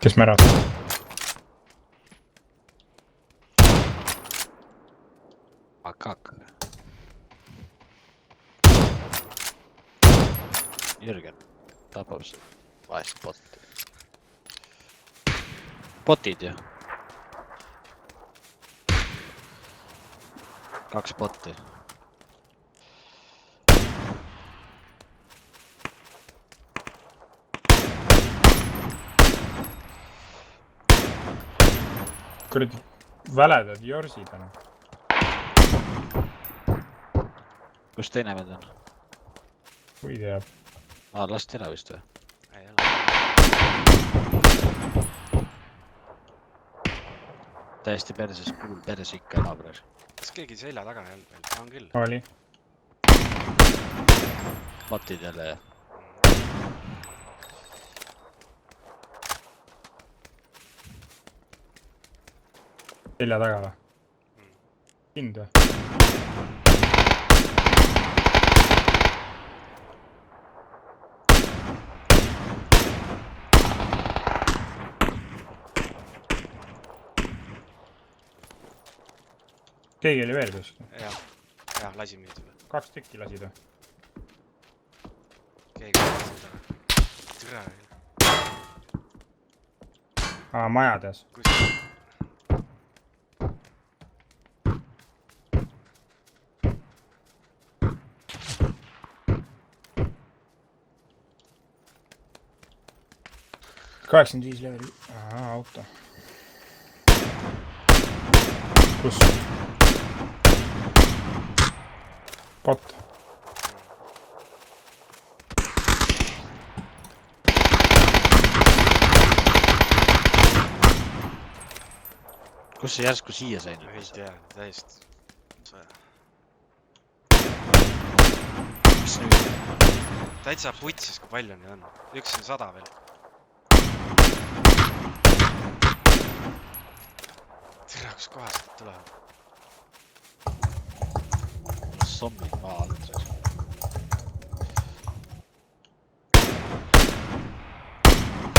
Kes märas? Akak. Jürgen tapab vahest botti. Botid ju. 2 botti. Kuradi väledad jorsid on. Kus teine vend on? Kui teab. Lasti ära vist või? Ei ole. Täiesti perses, perses ikka naaber. Kas keegi selja taga ei olnud veel? On küll. Oli. Botid jälle ja. Selja taga või? Hind või? Keegi oli veel kuskil? Jah, lasi müüd või? 2 tükki lasid või? Keegi oli seal taga. Türa veel. Majades. Kus? $85 level. Auto. Kus? Bot. Kus see järsku siia sai nüüd? Ei tea, täiesti. Mis nüüd? Täitsa putsis, kui palju neid on. Üks on 100 veel. Türa, kus kohast need tulevad? Zombid maa alt.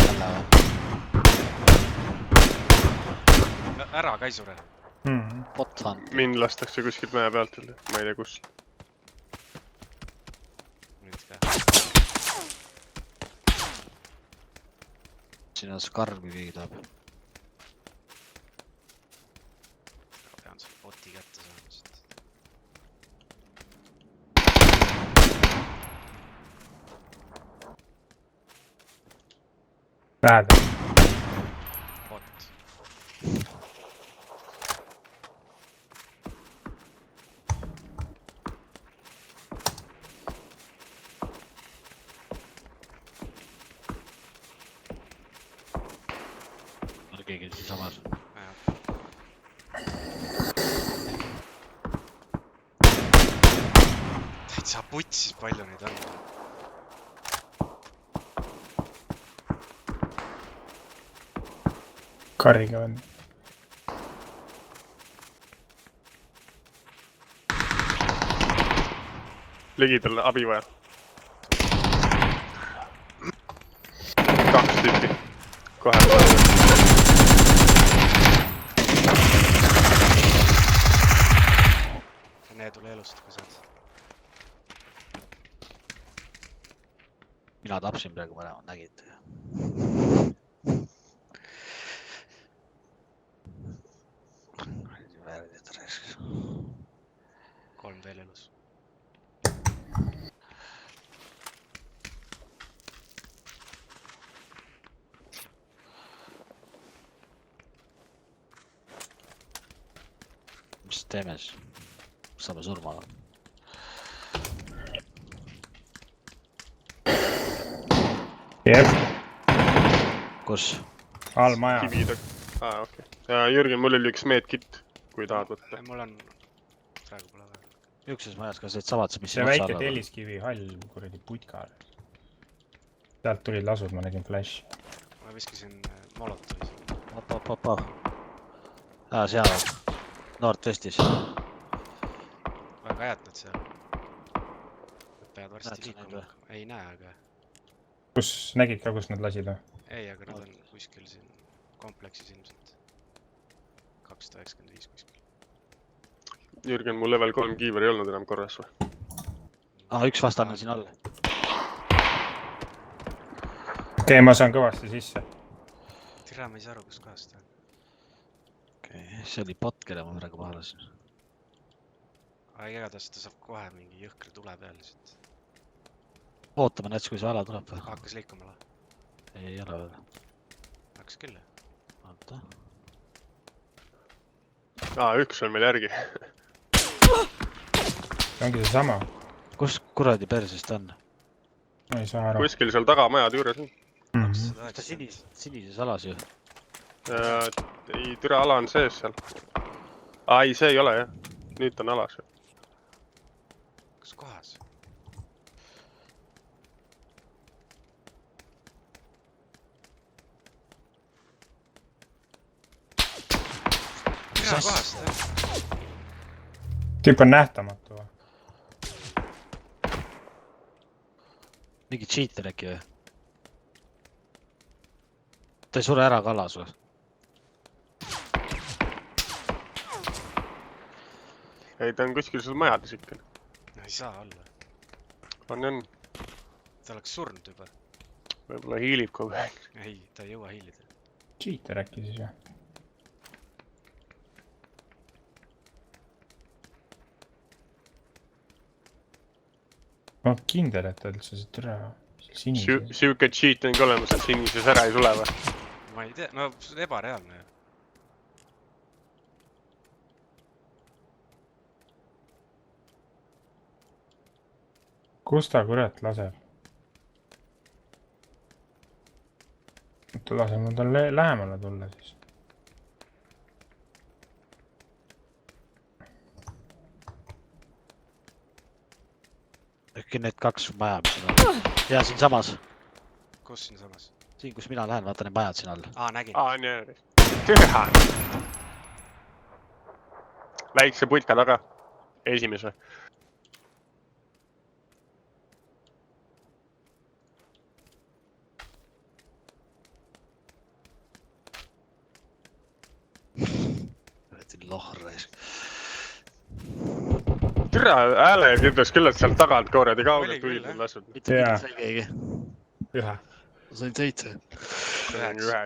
Jälle või? Ära, Kaisure. Bot hunt. Mind lastakse kuskilt mäe pealt, ma ei tea kus. Nüüd ka. Siin on skarbi keegi tahab. Pean selle boti kätte saama. Lähedal. Bot. Keegi siin samas. Täitsa putsis, palju neid on. Karriga on. Ligidal abi vaja. 2 tüüpi. Kohe. Rene, tule elust, kui saad. Mina tapsin praegu mõlemad, nägid. Väärdi tõres. 3 veel elus. Mis teeme siis? Saame surma. Jep. Kus? All maja. Kivid. Okei. Jürgen, mul oli üks medkit, kui tahad võtta. Mul on... Praegu pole vaja. Ükses majas ka see savats, mis See väike telliskivi hall kuradi putka. Sealt tulid lasud, ma nägin flash. Ma viskasin molotovi siin. Opa. Seal on. Nord-Westis. Väga jätnud seal. Pead varsti Näed sa liikuma. neid või? Ei näe, aga... Kus nägid ka, kus nad lasid või? ei , aga nad on kuskil siin kompleksis ilmselt . 295 kuskil . Jürgen , mul level 3 kiiver ei olnud enam korras või ? Üks vastane siin all . okei , ma saan kõvasti sisse . tere , ma ei saa aru , kus kohas ta on . okei , see oli bot , kelle ma praegu maha lasin . aga igatahes ta saab kohe mingi jõhkra tule peale lihtsalt . ootame näiteks , kui see ala tuleb või ? hakkas liikuma või ? ei ole veel . hakkas küll . oota . Üks on meil järgi . see ongi seesama . kus kuradi perses ta on ? ma ei saa aru . kuskil seal tagamajade juures on . ta sinises alas ju . Ei , türa ala on sees seal . Ei , see ei ole jah . Nüüd ta on alas . kus kohas ? tere kohas ta . tüüp on nähtamatu või ? mingi cheater äkki või ? ta ei sure ära kallas või ? ei , ta on kuskil seal majades ikka . no ei saa olla . on . ta oleks surnud juba . võib-olla hiilib kogu aeg . ei , ta ei jõua hiilida . cheater äkki siis või ? ma olen kindel , et ta üldse see türa sinise . Siuke cheating olemas , et sinises ära ei tule või ? ma ei tea , no see on ebareaalne ju . kus ta kurat laseb ? ta laseb mul tal lähemale tulla siis . äkki need kaks maja , mis siin on . ja siinsamas . kus siinsamas ? siin , kus mina lähen , vaata need majad siin all . nägin . nii . türa . väikse putka taga . esimese . lohres . türa hääle kirjutas küll , et sealt tagant kuradi Oli kaugelt küll, tuid jah. on lastud . mitte Jaa. sai keegi . ühe . sain 7 . ühe .